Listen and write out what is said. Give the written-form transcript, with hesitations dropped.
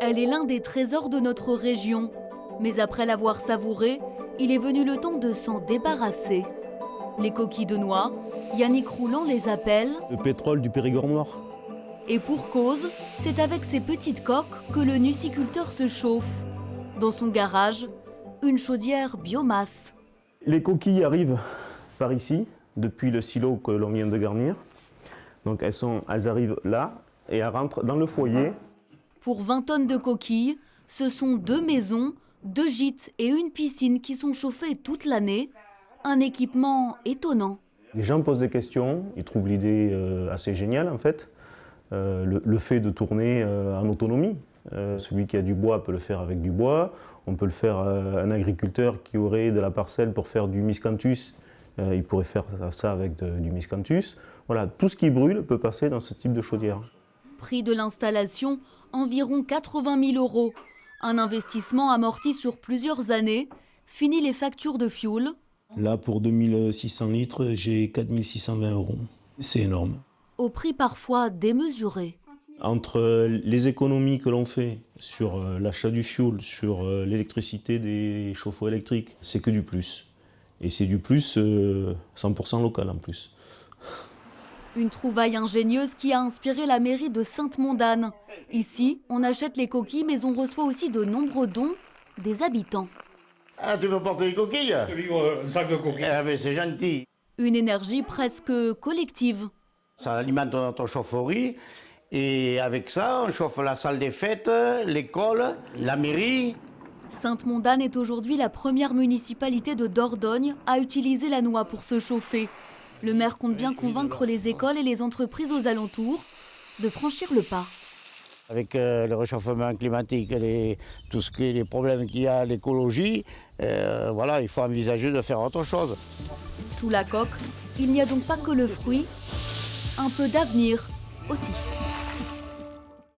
Elle est l'un des trésors de notre région. Mais après l'avoir savourée, il est venu le temps de s'en débarrasser. Les coquilles de noix, Yannick Rouland les appelle. Le pétrole du Périgord noir. Et pour cause, c'est avec ces petites coques que le nuciculteur se chauffe. Dans son garage, une chaudière biomasse. Les coquilles arrivent par ici, depuis le silo que l'on vient de garnir. Donc elles arrivent là et elles rentrent dans le foyer. Pour 20 tonnes de coquilles, ce sont 2 maisons, 2 gîtes et une piscine qui sont chauffées toute l'année. Un équipement étonnant. Les gens posent des questions, ils trouvent l'idée assez géniale en fait. Le fait de tourner en autonomie. Celui qui a du bois peut le faire avec du bois. On peut le faire, un agriculteur qui aurait de la parcelle pour faire du miscanthus, il pourrait faire ça avec du miscanthus. Voilà, tout ce qui brûle peut passer dans ce type de chaudière. Prix de l'installation, environ 80 000 €. Un investissement amorti sur plusieurs années. Fini les factures de fioul. Là, pour 2600 litres, j'ai 4620 €. C'est énorme. Au prix parfois démesuré. Entre les économies que l'on fait sur l'achat du fioul, sur l'électricité des chauffe-eau électriques, c'est que du plus. Et c'est du plus 100% local en plus. Une trouvaille ingénieuse qui a inspiré la mairie de Sainte-Mondane. Ici, on achète les coquilles, mais on reçoit aussi de nombreux dons des habitants. Ah, tu veux porter des coquilles? Je te livre un sac de coquilles. Ah, mais c'est gentil. Une énergie presque collective. Ça alimente notre chaufferie. Et avec ça, on chauffe la salle des fêtes, l'école, la mairie. Sainte-Mondane est aujourd'hui la première municipalité de Dordogne à utiliser la noix pour se chauffer. Le maire compte bien convaincre les écoles et les entreprises aux alentours de franchir le pas. Avec le réchauffement climatique, tout ce qui est les problèmes qu'il y a à l'écologie, voilà, il faut envisager de faire autre chose. Sous la coque, il n'y a donc pas que le fruit, un peu d'avenir aussi.